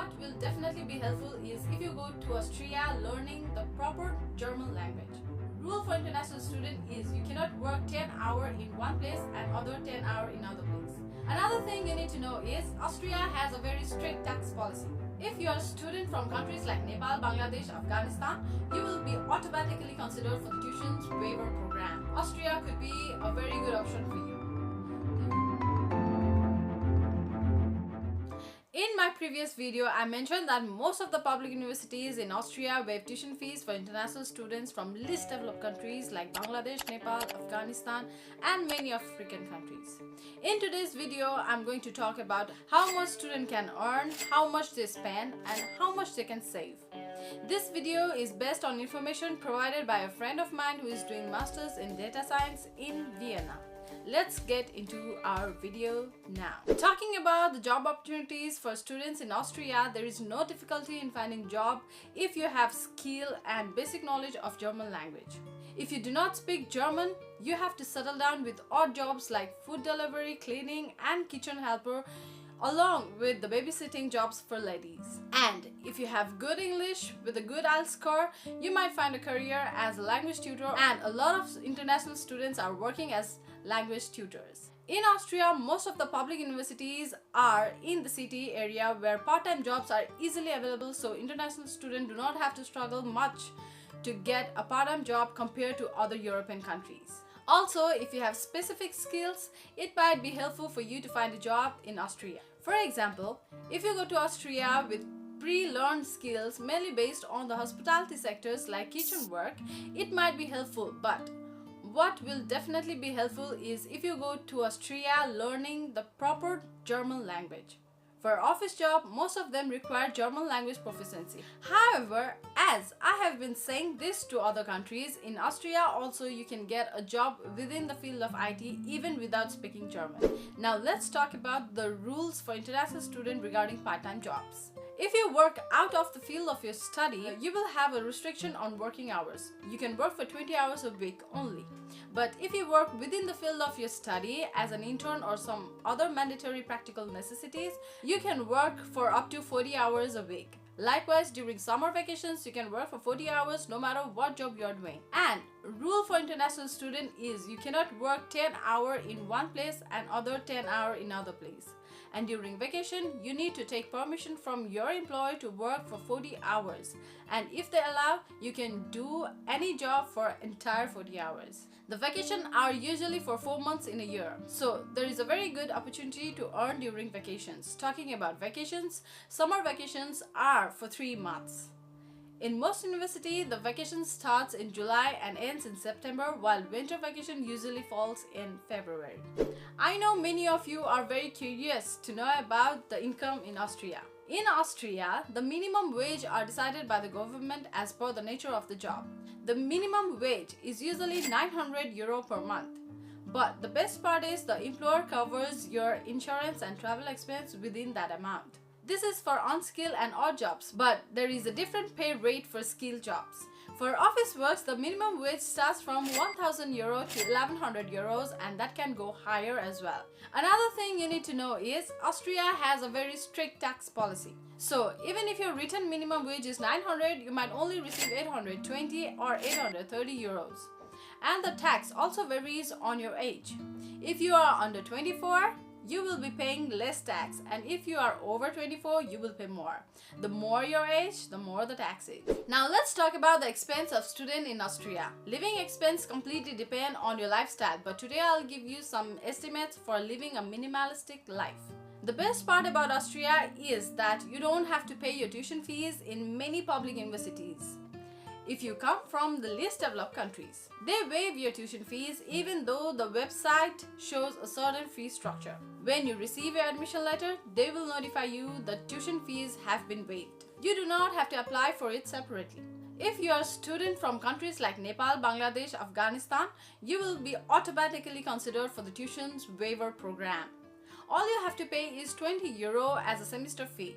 what will definitely be helpful is if you go to Austria learning the proper German language. Rule for international student is you cannot work 10 hours in one place and other 10 hours in other place. Another thing you need to know is Austria has a very strict tax policy. If you are a student from countries like Nepal, Bangladesh, Afghanistan, you will be automatically considered for the tuitions waiver program. Austria could be a very good option for you. In my previous video, I mentioned that most of the public universities in Austria waive tuition fees for international students from least developed countries like Bangladesh, Nepal, Afghanistan, and many African countries. In today's video, I'm going to talk about how much students can earn, how much they spend, and how much they can save. This video is based on information provided by a friend of mine who is doing masters in data science in Vienna. Let's get into our video now. Talking about the job opportunities for students in Austria, there is no difficulty in finding job if you have skill and basic knowledge of German language. If you do not speak German, you have to settle down with odd jobs like food delivery, cleaning, and kitchen helper, along with the babysitting jobs for ladies. And if you have good English with a good IELTS score, you might find a career as a language tutor, and a lot of international students are working as language tutors. In Austria, most of the public universities are in the city area where part-time jobs are easily available, so international students do not have to struggle much to get a part-time job compared to other European countries. Also, if you have specific skills, it might be helpful for you to find a job in Austria. For example, if you go to Austria with pre-learned skills mainly based on the hospitality sectors like kitchen work, it might be helpful, but what will definitely be helpful is if you go to Austria learning the proper German language. For office job, most of them require German language proficiency. However, as I have been saying this to other countries, in Austria also you can get a job within the field of IT even without speaking German. Now let's talk about the rules for international students regarding part-time jobs. If you work out of the field of your study, you will have a restriction on working hours. You can work for 20 hours a week only. But if you work within the field of your study as an intern or some other mandatory practical necessities, you can work for up to 40 hours a week. Likewise, during summer vacations, you can work for 40 hours no matter what job you are doing. And rule for international student is you cannot work 10 hours in one place and other 10 hours in other place. And during vacation, you need to take permission from your employer to work for 40 hours. And if they allow, you can do any job for entire 40 hours. The vacations are usually for 4 months in a year. So there is a very good opportunity to earn during vacations. Talking about vacations, summer vacations are for 3 months. In most universities, the vacation starts in July and ends in September, while winter vacation usually falls in February. I know many of you are very curious to know about the income in Austria. In Austria, the minimum wage are decided by the government as per the nature of the job. The minimum wage is usually 900 euro per month. But the best part is the employer covers your insurance and travel expense within that amount. This is for unskilled and odd jobs, but there is a different pay rate for skilled jobs. For office works, the minimum wage starts from 1000 euro to 1100 euros, and that can go higher as well. Another thing you need to know is Austria has a very strict tax policy. So even if your written minimum wage is 900, you might only receive 820 or 830 euros. And the tax also varies on your age. If you are under 24, you will be paying less tax, and if you are over 24, you will pay more. The more your age, the more the tax is. Now let's talk about the expense of student in Austria. Living expense completely depend on your lifestyle, but today I'll give you some estimates for living a minimalistic life. The best part about Austria is that you don't have to pay your tuition fees in many public universities. If you come from the least developed countries, they waive your tuition fees even though the website shows a certain fee structure. When you receive your admission letter, they will notify you that tuition fees have been waived. You do not have to apply for it separately. If you are a student from countries like Nepal, Bangladesh, Afghanistan, you will be automatically considered for the tuitions waiver program. All you have to pay is 20 euro as a semester fee.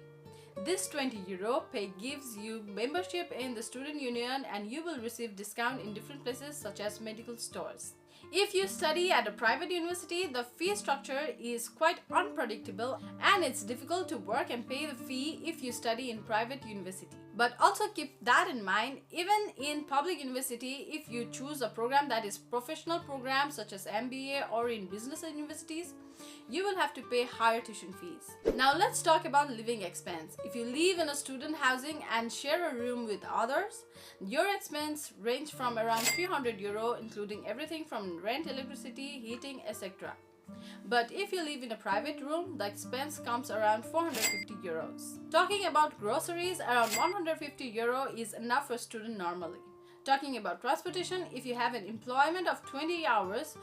This 20 euro pay gives you membership in the student union, and you will receive discount in different places such as medical stores. If you study at a private university, the fee structure is quite unpredictable and it's difficult to work and pay the fee if you study in private university. But also keep that in mind, even in public university, if you choose a program that is professional program such as MBA or in business universities, you will have to pay higher tuition fees. Now let's talk about living expense. If you live in a student housing and share a room with others, your expense range from around 300 euro, including everything from rent, electricity, heating, etc. But if you live in a private room, the expense comes around 450 euros. Talking about groceries, around 150 euro is enough for a student normally. Talking about transportation, if you have an employment of 20 hours,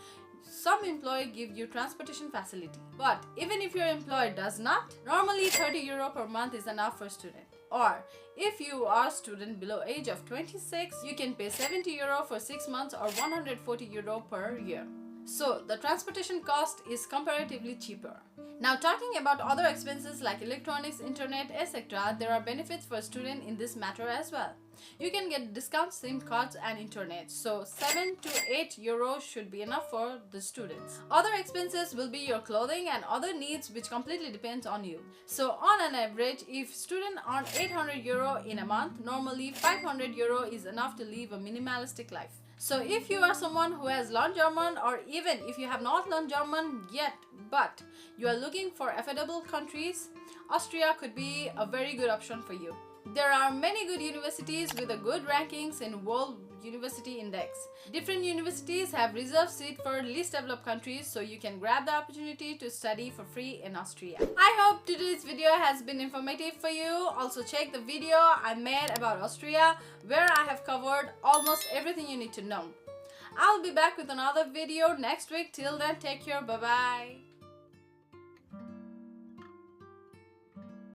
some employer give you transportation facility. But even if your employer does not, normally 30 euro per month is enough for a student. Or if you are a student below age of 26, you can pay 70 euro for 6 months or 140 euro per year. So the transportation cost is comparatively cheaper. Now talking about other expenses like electronics, internet, etc., there are benefits for a student in this matter as well. You can get discount SIM cards and internet, so 7 to 8 euros should be enough for the students. Other expenses will be your clothing and other needs, which completely depends on you. So on an average, if student earn 800 euro in a month, normally 500 euro is enough to live a minimalistic life. So if you are someone who has learned German, or even if you have not learned German yet but you are looking for affordable countries, Austria could be a very good option for you. There are many good universities with a good rankings in World University Index. Different universities have reserved seat for least developed countries, so you can grab the opportunity to study for free in Austria. I hope today's video has been informative for you. Also check the video I made about Austria, where I have covered almost everything you need to know. I'll be back with another video next week. Till then, take care. Bye bye.